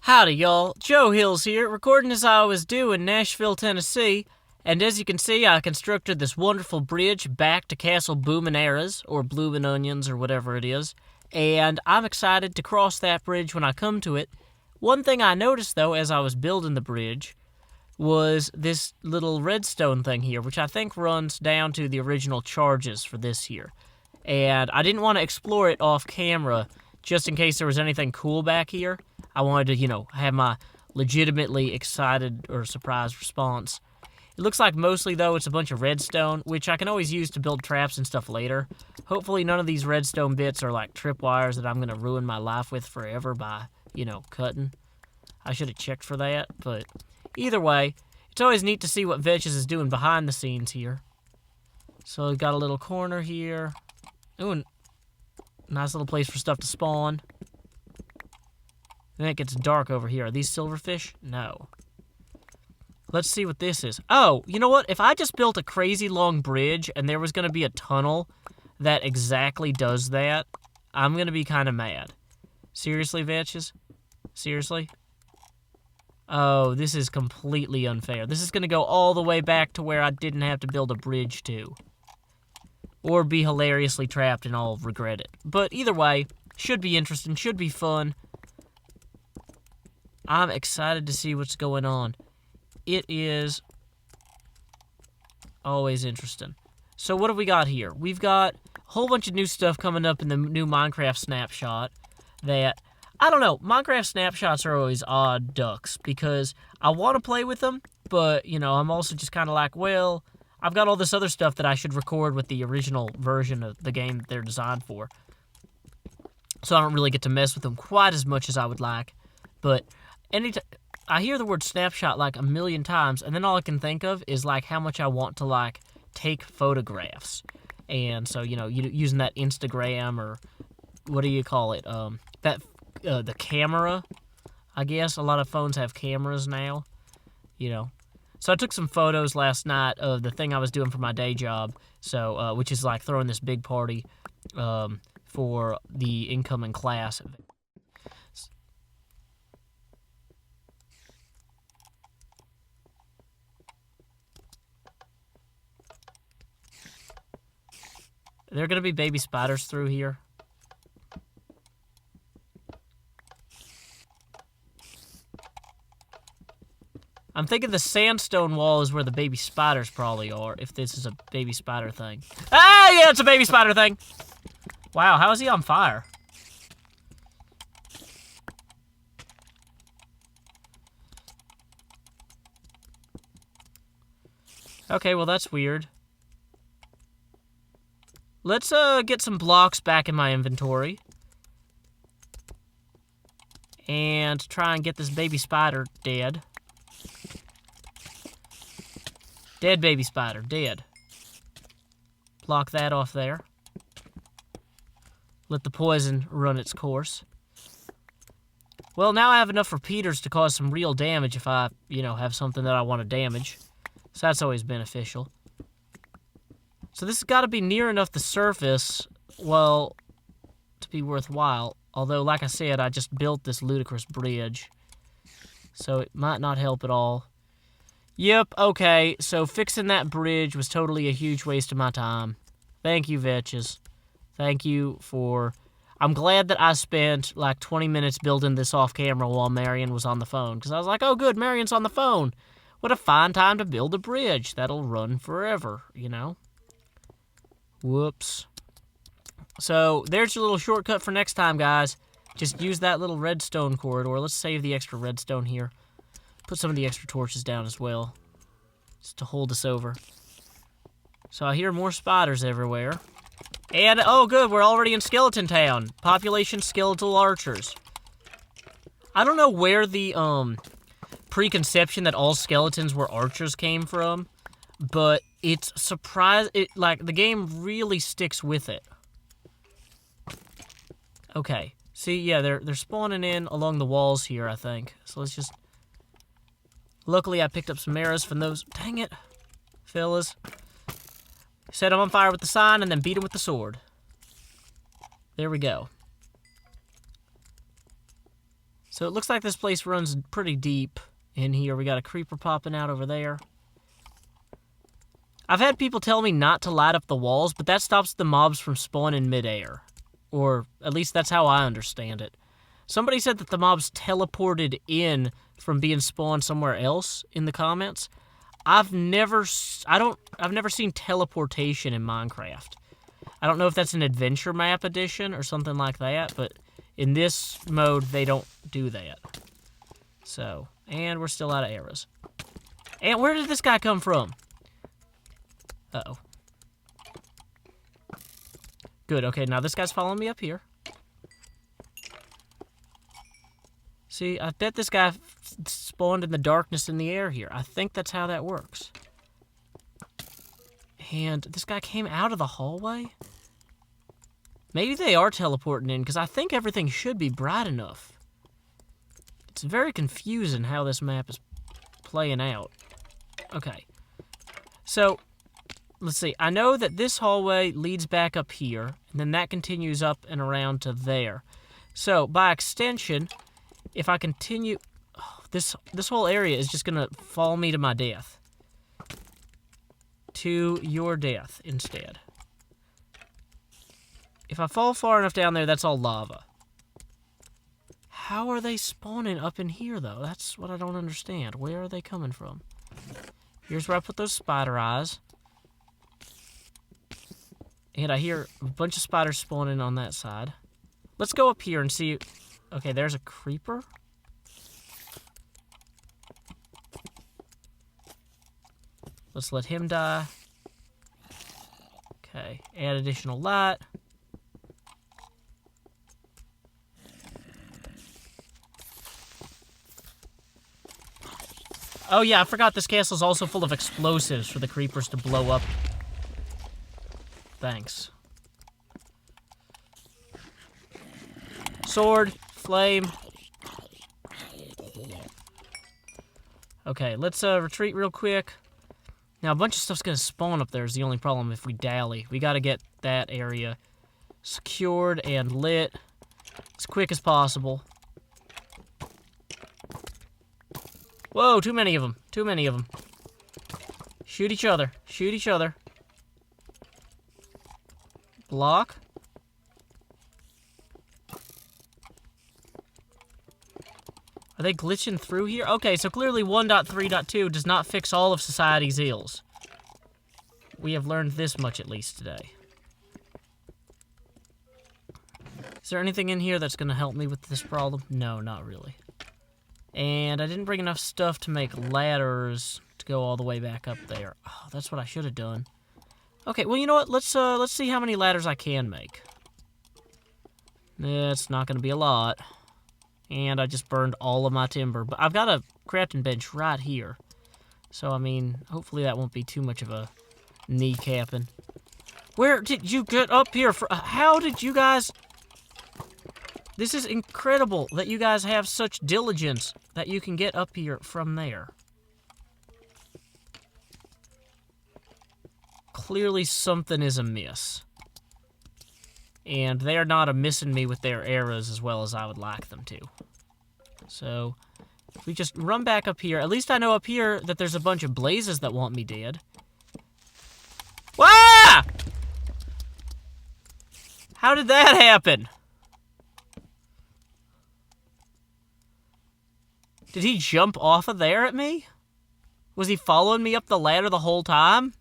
Howdy, y'all. Joe Hills here, recording as I always do in Nashville, Tennessee. And as you can see, I constructed this wonderful bridge back to Castle Boomin' Arras, or Bloomin' Onions, or whatever it is. And I'm excited to cross that bridge when I come to it. One thing I noticed, though, as I was building the bridge, was this little redstone thing here, which I think runs down to the original charges for this here. And I didn't want to explore it off camera, just in case there was anything cool back here. I wanted to, have my legitimately excited or surprised response. It looks like mostly, though, it's a bunch of redstone, which I can always use to build traps and stuff later. Hopefully none of these redstone bits are like tripwires that I'm going to ruin my life with forever by, cutting. I should have checked for that, but either way, it's always neat to see what Vetches is doing behind the scenes here. So we've got a little corner here. Ooh, nice little place for stuff to spawn. Then it gets dark over here. Are these silverfish? No. Let's see what this is. Oh, you know what? If I just built a crazy long bridge and there was going to be a tunnel that exactly does that, I'm going to be kind of mad. Seriously, Vetches? Seriously? Oh, this is completely unfair. This is going to go all the way back to where I didn't have to build a bridge to. Or be hilariously trapped and I'll regret it. But either way, should be interesting, should be fun. I'm excited to see what's going on. It is always interesting. So what have we got here? We've got a whole bunch of new stuff coming up in the new Minecraft snapshot that, I don't know, Minecraft snapshots are always odd ducks because I want to play with them, but, I'm also just kind of like, well, I've got all this other stuff that I should record with the original version of the game they're designed for. So I don't really get to mess with them quite as much as I would like. But I hear the word snapshot like a million times, and then all I can think of is like how much I want to like take photographs. And so, using that Instagram or what do you call it? The camera, I guess. A lot of phones have cameras now, So I took some photos last night of the thing I was doing for my day job, so which is like throwing this big party for the incoming class. There are going to be baby spiders through here. I'm thinking the sandstone wall is where the baby spiders probably are, if this is a baby spider thing. Ah, yeah, it's a baby spider thing! Wow, how is he on fire? Okay, well that's weird. Let's get some blocks back in my inventory. And try and get this baby spider dead. Dead baby spider, dead. Block that off there. Let the poison run its course. Well, now I have enough repeaters to cause some real damage if I, have something that I want to damage. So that's always beneficial. So this has got to be near enough the surface, well, to be worthwhile. Although, like I said, I just built this ludicrous bridge. So it might not help at all. Yep, okay, so fixing that bridge was totally a huge waste of my time. Thank you, Vetches. Thank you for... I'm glad that I spent like 20 minutes building this off camera while Marion was on the phone. Because I was like, oh good, Marion's on the phone. What a fine time to build a bridge. That'll run forever, Whoops. So, there's your little shortcut for next time, guys. Just use that little redstone corridor. Let's save the extra redstone here. Put some of the extra torches down as well, just to hold us over. So I hear more spiders everywhere. And, oh good, we're already in Skeleton Town. Population skeletal archers. I don't know where the preconception that all skeletons were archers came from, but it's the game really sticks with it. Okay. See, yeah, they're spawning in along the walls here, I think. So let's just... Luckily, I picked up some arrows from those... Dang it, fellas. Set them on fire with the sign and then beat them with the sword. There we go. So it looks like this place runs pretty deep in here. We got a creeper popping out over there. I've had people tell me not to light up the walls, but that stops the mobs from spawning midair. Or at least that's how I understand it. Somebody said that the mobs teleported in from being spawned somewhere else in the comments. I've never seen teleportation in Minecraft. I don't know if that's an adventure map edition or something like that, but in this mode, they don't do that. So, and we're still out of arrows. And where did this guy come from? Uh-oh. Good, okay, now this guy's following me up here. See, I bet this guy spawned in the darkness in the air here. I think that's how that works. And this guy came out of the hallway? Maybe they are teleporting in, because I think everything should be bright enough. It's very confusing how this map is playing out. Okay. So, let's see. I know that this hallway leads back up here, and then that continues up and around to there. So, by extension, if I continue... Oh, this whole area is just going to fall me to my death. To your death, instead. If I fall far enough down there, that's all lava. How are they spawning up in here, though? That's what I don't understand. Where are they coming from? Here's where I put those spider eyes. And I hear a bunch of spiders spawning on that side. Let's go up here and see... Okay, there's a creeper. Let's let him die. Okay, add additional light. Oh yeah, I forgot this castle is also full of explosives for the creepers to blow up. Thanks. Sword, flame. Okay, let's retreat real quick. Now, a bunch of stuff's gonna spawn up there is the only problem if we dally. We gotta get that area secured and lit as quick as possible. Whoa, too many of them. Too many of them. Shoot each other. Shoot each other. Block. Are they glitching through here? Okay, so clearly 1.3.2 does not fix all of society's ills. We have learned this much at least today. Is there anything in here that's going to help me with this problem? No, not really. And I didn't bring enough stuff to make ladders to go all the way back up there. Oh, that's what I should have done. Okay, well, you know what? Let's see how many ladders I can make. It's not going to be a lot. And I just burned all of my timber. But I've got a crafting bench right here. So, I mean, hopefully that won't be too much of a kneecapping. Where did you get up here? How did you guys... This is incredible that you guys have such diligence that you can get up here from there. Clearly something is amiss. And they are not missing me with their arrows as well as I would like them to. So, if we just run back up here, at least I know up here that there's a bunch of blazes that want me dead. Wah! How did that happen? Did he jump off of there at me? Was he following me up the ladder the whole time?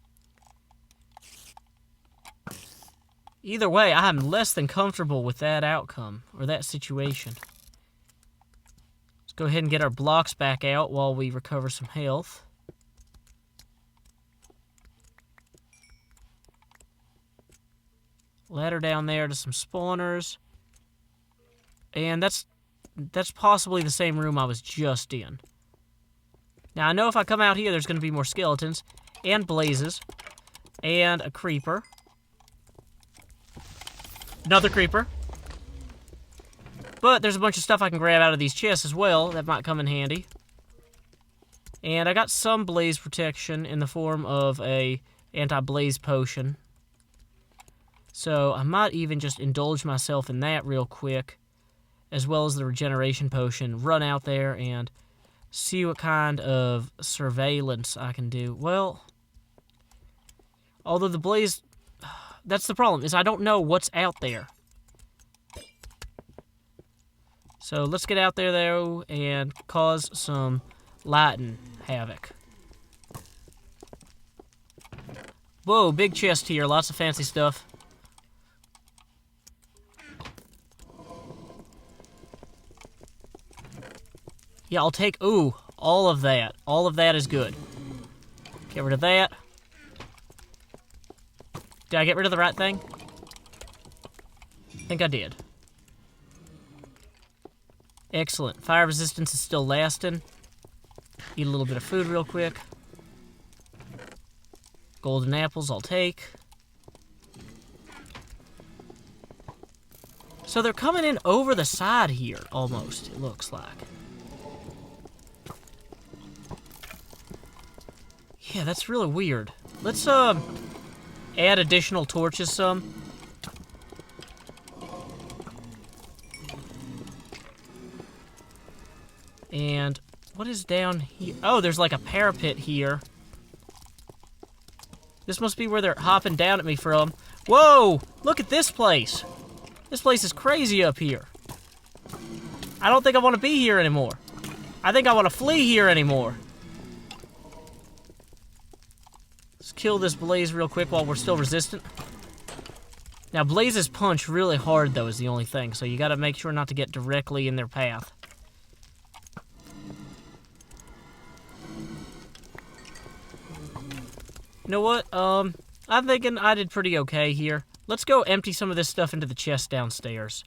Either way, I'm less than comfortable with that outcome, or that situation. Let's go ahead and get our blocks back out while we recover some health. Ladder down there to some spawners. And that's possibly the same room I was just in. Now, I know if I come out here, there's going to be more skeletons, and blazes, and a creeper. Another creeper. But there's a bunch of stuff I can grab out of these chests as well that might come in handy. And I got some blaze protection in the form of a anti-blaze potion. So I might even just indulge myself in that real quick. as well as the regeneration potion, run out there and see what kind of surveillance I can do. Well, although the blaze... That's the problem, is I don't know what's out there. So let's get out there, though, and cause some lightning havoc. Whoa, big chest here. Lots of fancy stuff. Yeah, I'll take... Ooh, all of that. All of that is good. Get rid of that. Did I get rid of the right thing? I think I did. Excellent. Fire resistance is still lasting. Eat a little bit of food real quick. Golden apples I'll take. So they're coming in over the side here, almost, it looks like. Yeah, that's really weird. Let's, add additional torches some. And what is down here? Oh, there's like a parapet here. This must be where they're hopping down at me from. Whoa! Look at this place! This place is crazy up here. I don't think I want to be here anymore. I think I want to flee here anymore. Let's kill this blaze real quick while we're still resistant. Now, blazes punch really hard, though, is the only thing, so you gotta make sure not to get directly in their path. You know what? I'm thinking I did pretty okay here. Let's go empty some of this stuff into the chest downstairs.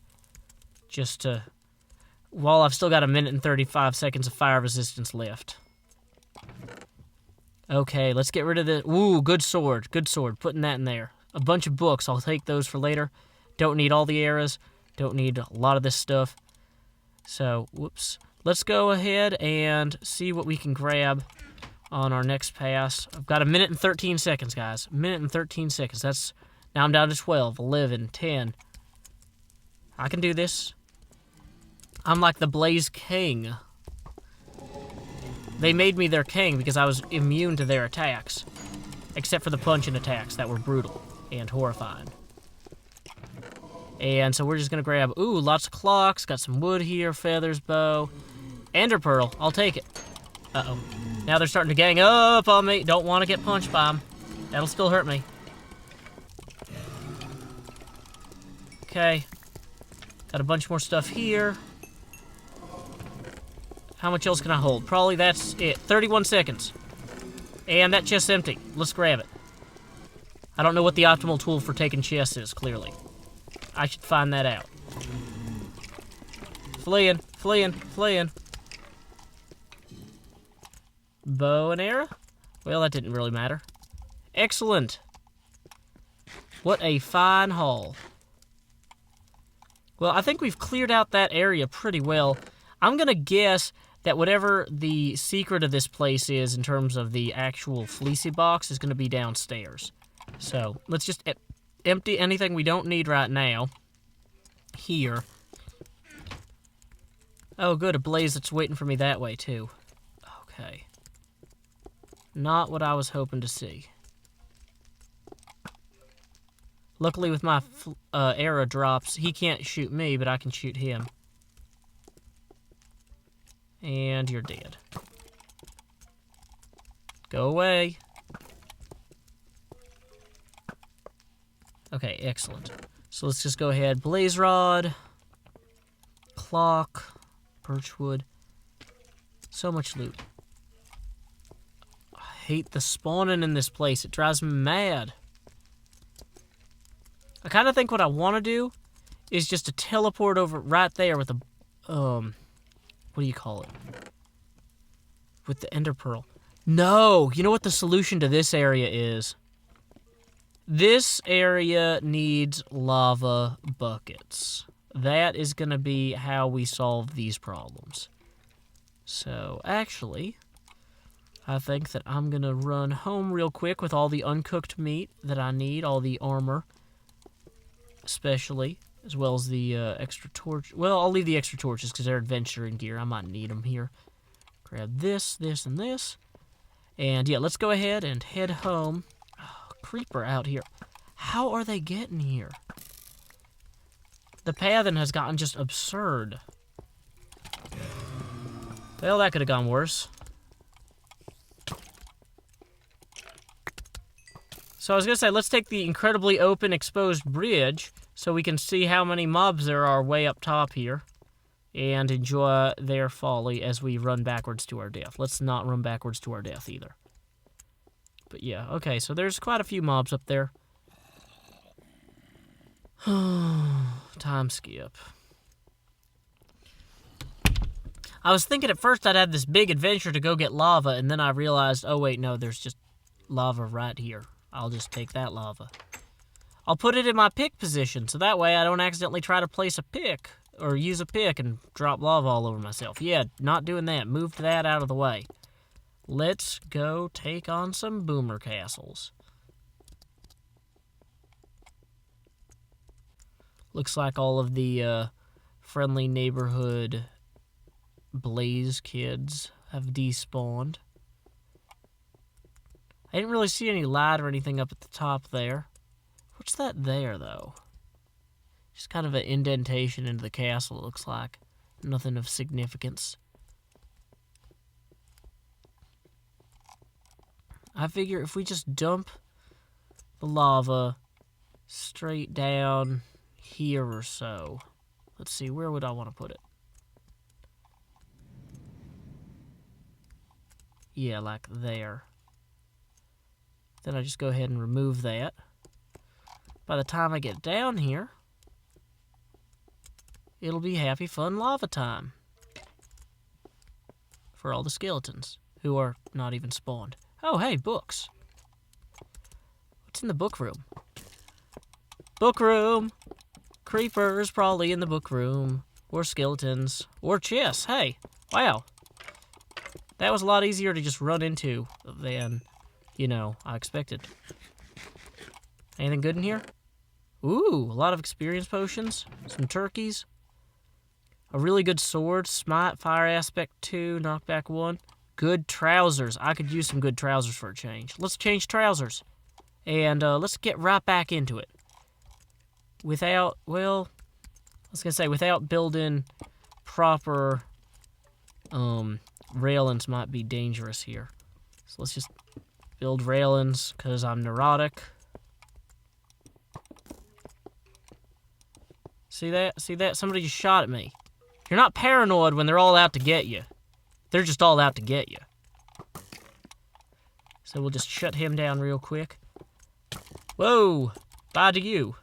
Just to... While I've still got 1 minute and 35 seconds of fire resistance left. Okay, let's get rid of the... Ooh, good sword. Good sword. Putting that in there. A bunch of books. I'll take those for later. Don't need all the arrows. Don't need a lot of this stuff. So, whoops. Let's go ahead and see what we can grab on our next pass. I've got 1 minute and 13 seconds, guys. 1 minute and 13 seconds. That's... Now I'm down to 12, 11, 10. I can do this. I'm like the Blaze King. They made me their king because I was immune to their attacks. Except for the punching attacks that were brutal and horrifying. And so we're just going to grab... Ooh, lots of clocks. Got some wood here, feathers, bow. Ender pearl. I'll take it. Uh-oh. Now they're starting to gang up on me. Don't want to get punched by them. That'll still hurt me. Okay. Got a bunch more stuff here. How much else can I hold? Probably that's it. 31 seconds. And that chest's empty. Let's grab it. I don't know what the optimal tool for taking chests is, clearly. I should find that out. Fleeing, fleeing, fleeing. Bow and arrow? Well, that didn't really matter. Excellent. What a fine haul. Well, I think we've cleared out that area pretty well. I'm going to guess that whatever the secret of this place is in terms of the actual fleecy box is going to be downstairs. So, let's just empty anything we don't need right now. Here. Oh, good, a blaze that's waiting for me that way, too. Okay. Not what I was hoping to see. Luckily, with my arrow drops, he can't shoot me, but I can shoot him. And you're dead. Go away. Okay, excellent. So let's just go ahead. Blaze rod. Clock. Birchwood. So much loot. I hate the spawning in this place. It drives me mad. I kind of think what I want to do is just to teleport over right there with the, what do you call it? With the ender pearl. No! You know what the solution to this area is? This area needs lava buckets. That is going to be how we solve these problems. So, actually, I think that I'm going to run home real quick with all the uncooked meat that I need, all the armor, especially. as well as the extra torch. Well, I'll leave the extra torches because they're adventuring gear. I might need them here. Grab this, this, and this. And yeah, let's go ahead and head home. Oh, creeper out here. How are they getting here? The pathing has gotten just absurd. Well, that could have gone worse. So I was going to say, let's take the incredibly open, exposed bridge so we can see how many mobs there are way up top here and enjoy their folly as we run backwards to our death. Let's not run backwards to our death either. But yeah, okay, so there's quite a few mobs up there. Time skip. I was thinking at first I'd have this big adventure to go get lava, and then I realized, oh wait, no, there's just lava right here. I'll just take that lava. I'll put it in my pick position, so that way I don't accidentally try to place a pick, or use a pick and drop lava all over myself. Yeah, not doing that. Moved that out of the way. Let's go take on some boomer castles. Looks like all of the friendly neighborhood Blaze kids have despawned. I didn't really see any light or anything up at the top there. What's that there, though? Just kind of an indentation into the castle, it looks like. Nothing of significance. I figure if we just dump the lava straight down here or so. Let's see, where would I want to put it? Yeah, like there. Then I just go ahead and remove that. By the time I get down here, it'll be happy, fun lava time. For all the skeletons, who are not even spawned. Oh, hey, books. What's in the book room? Book room! Creepers probably in the book room. Or skeletons. Or chests. Hey, wow. That was a lot easier to just run into than, you know, I expected. Anything good in here? Ooh, a lot of experience potions. Some turkeys. A really good sword. Smite, fire aspect 2, knockback 1. Good trousers. I could use some good trousers for a change. Let's change trousers. And let's get right back into it. Without, well, I was going to say, without building proper railings might be dangerous here. So let's just build railings because I'm neurotic. See that? See that? Somebody just shot at me. You're not paranoid when they're all out to get you. They're just all out to get you. So we'll just shut him down real quick. Whoa! Bye to you.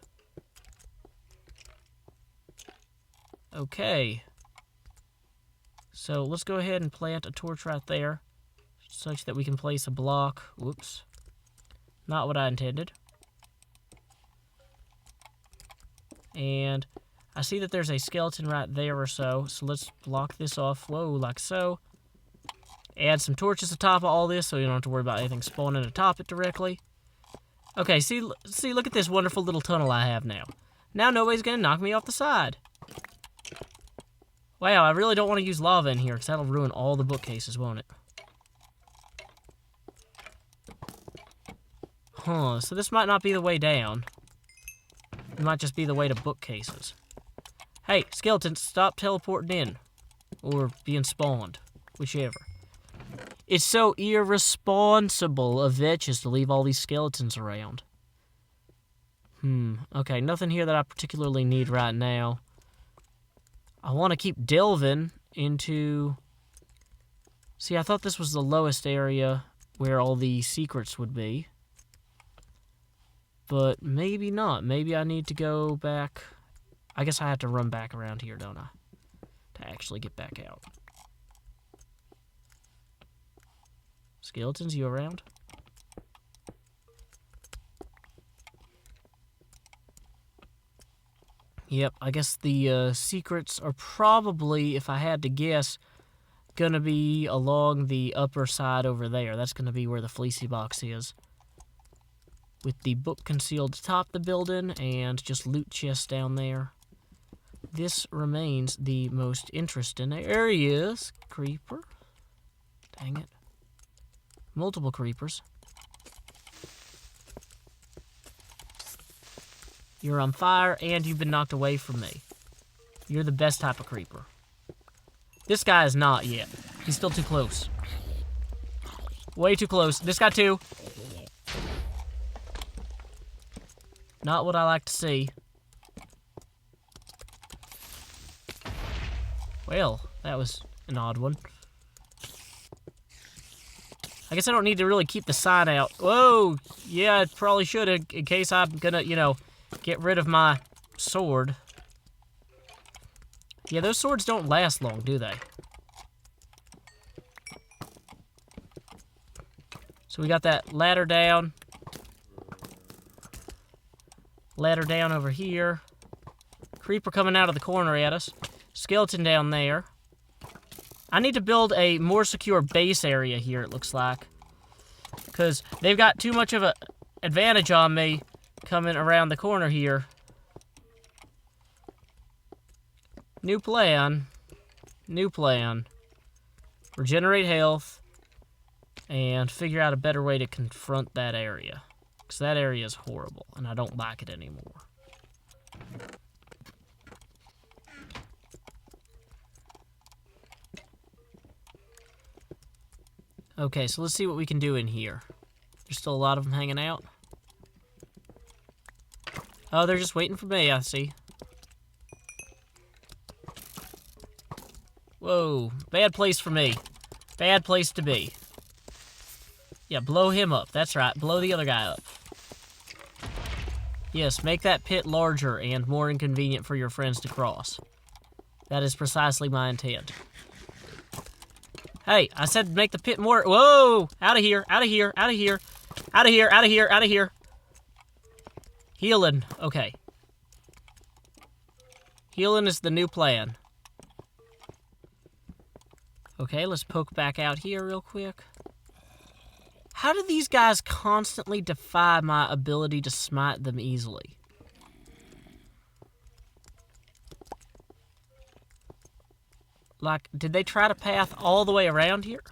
Okay. So let's go ahead and plant a torch right there, such that we can place a block. Whoops. Not what I intended. And I see that there's a skeleton right there or so, so let's block this off. Whoa, like so. Add some torches atop of all this so you don't have to worry about anything spawning atop it directly. Okay, see, look at this wonderful little tunnel I have now. Now nobody's going to knock me off the side. Wow, I really don't want to use lava in here because that'll ruin all the bookcases, won't it? Huh, so this might not be the way down. It might just be the way to bookcases. Hey, skeletons, stop teleporting in. Or being spawned. Whichever. It's so irresponsible of Vetches to leave all these skeletons around. Okay, nothing here that I particularly need right now. I want to keep delving into... See, I thought this was the lowest area where all the secrets would be. But maybe not. Maybe I need to go back... I guess I have to run back around here, don't I? To actually get back out. Skeletons, you around? Yep, I guess the secrets are probably, if I had to guess, gonna be along the upper side over there. That's gonna be where the fleecy box is. With the book concealed atop the building and just loot chests down there. this remains the most interesting areas. Creeper. Dang it. Multiple creepers. You're on fire, and you've been knocked away from me. You're the best type of creeper. This guy is not yet. He's still too close. Way too close. This guy too. Not what I like to see. Well, that was an odd one. I guess I don't need to really keep the sign out. Whoa! Yeah, I probably should have, in case I'm gonna, you know, get rid of my sword. Yeah, those swords don't last long, do they? So we got that ladder down. Ladder down over here. Creeper coming out of the corner at us. Skeleton down there. I need to build a more secure base area here, it looks like. Because they've got too much of an advantage on me coming around the corner here. New plan. New plan. Regenerate health. And figure out a better way to confront that area. Because that area is horrible, and I don't like it anymore. Okay, so let's see what we can do in here. There's still a lot of them hanging out. Oh, they're just waiting for me, I see. Whoa, bad place for me. Bad place to be. Yeah, blow him up. That's right. Blow the other guy up. Yes, make that pit larger and more inconvenient for your friends to cross. That is precisely my intent. Hey, I said make the pit more... Whoa! Out of here, out of here, out of here. Out of here, out of here, out of here. Healing. Okay. Healing is the new plan. Okay, let's poke back out here real quick. How do these guys constantly defy my ability to smite them easily? Like, did they try to path all the way around here?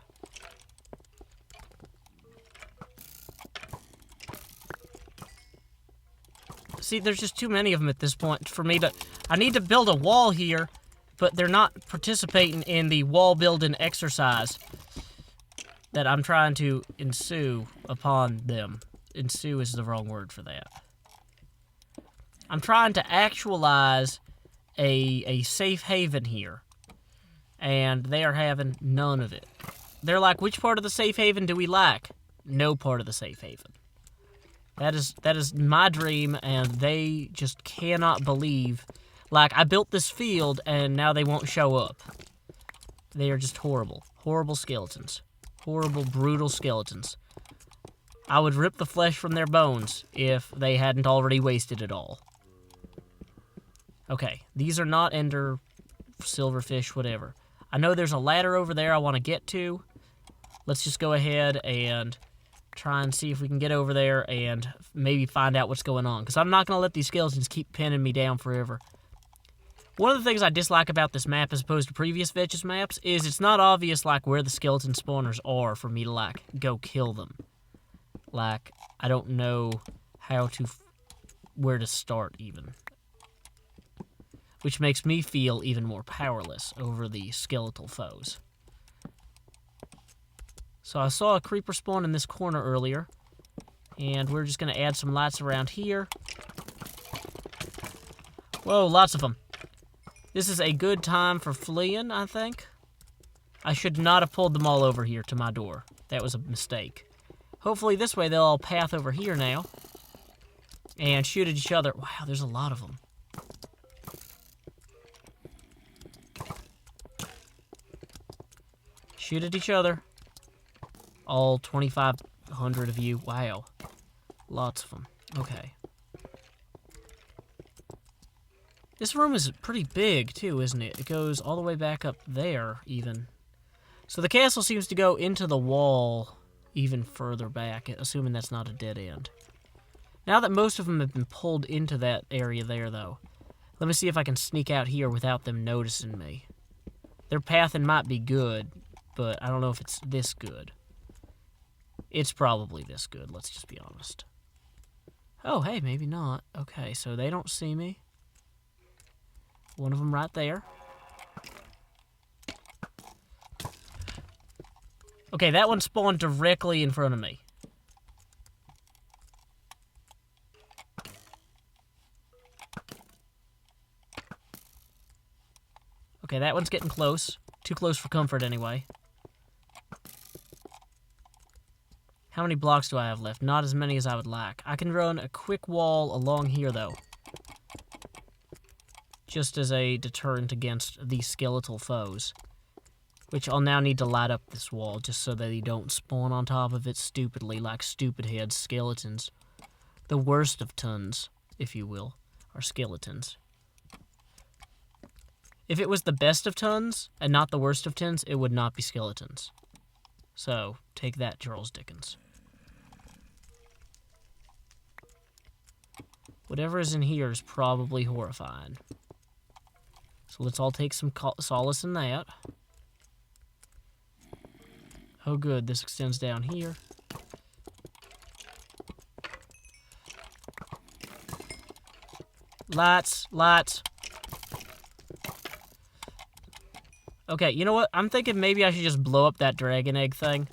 See, there's just too many of them at this point for me to... I need to build a wall here, but they're not participating in the wall building exercise that I'm trying to ensue upon them. Ensue is the wrong word for that. I'm trying to actualize a safe haven here. And they are having none of it. They're like, which part of the safe haven do we lack? No part of the safe haven. That is my dream, and they just cannot believe. Like, I built this field, and now they won't show up. They are just horrible. Horrible skeletons. Horrible, brutal skeletons. I would rip the flesh from their bones if they hadn't already wasted it all. Okay, these are not ender, silverfish, whatever. I know there's a ladder over there I want to get to. Let's just go ahead and try and see if we can get over there and maybe find out what's going on. Because I'm not going to let these skeletons keep pinning me down forever. One of the things I dislike about this map as opposed to previous Vetches maps is it's not obvious, like, where the skeleton spawners are for me to, like, go kill them. Like, I don't know how to... where to start, even. Which makes me feel even more powerless over the skeletal foes. So I saw a creeper spawn in this corner earlier. And we're just going to add some lights around here. Whoa, lots of them. This is a good time for fleeing, I think. I should not have pulled them all over here to my door. That was a mistake. Hopefully this way they'll all path over here now. And shoot at each other. Wow, there's a lot of them. Shoot at each other. All 2,500 of you. Wow. Lots of them. Okay. This room is pretty big, too, isn't it? It goes all the way back up there, even. So the castle seems to go into the wall even further back, assuming that's not a dead end. Now that most of them have been pulled into that area there, though, Let me see if I can sneak out here without them noticing me. Their pathing might be good, but I don't know if it's this good. It's probably this good, let's just be honest. Oh, hey, maybe not. Okay, so they don't see me. One of them right there. Okay, that one spawned directly in front of me. Okay, that one's getting close. Too close for comfort, anyway. How many blocks do I have left? Not as many as I would like. I can run a quick wall along here, though. Just as a deterrent against these skeletal foes. Which I'll now need to light up this wall, just so that they don't spawn on top of it stupidly, like stupid head skeletons. The worst of tons, if you will, are skeletons. If it was the best of tons, and not the worst of tons, it would not be skeletons. So, take that, Charles Dickens. Whatever is in here is probably horrifying. So let's all take some solace in that. Oh good, this extends down here. Lights, lights. Okay, you know what? I'm thinking maybe I should just blow up that dragon egg thing.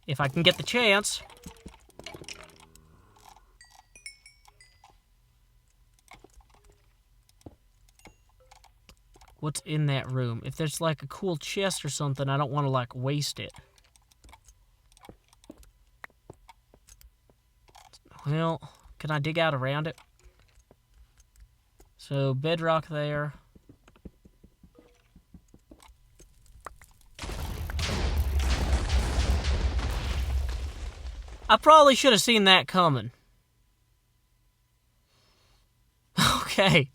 If I can get the chance. What's in that room? If there's like a cool chest or something, I don't want to like waste it. Well, can I dig out around it? So, bedrock there. I probably should have seen that coming. Okay.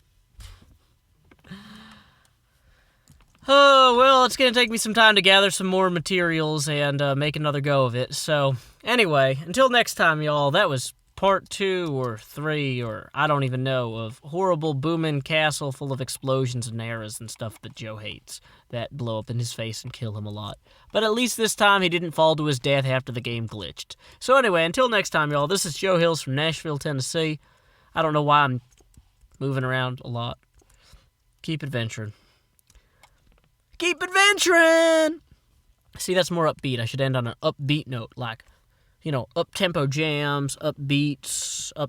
Oh, well, it's going to take me some time to gather some more materials and make another go of it. So, anyway, until next time, y'all, that was part 2 or 3 or I don't even know of horrible booming castle full of explosions and arrows and stuff that Joe hates that blow up in his face and kill him a lot. But at least this time he didn't fall to his death after the game glitched. So anyway, until next time, y'all, this is Joe Hills from Nashville, Tennessee. I don't know why I'm moving around a lot. Keep adventuring. Keep adventuring! See, that's more upbeat. I should end on an upbeat note, like, you know, up-tempo jams, up beats, up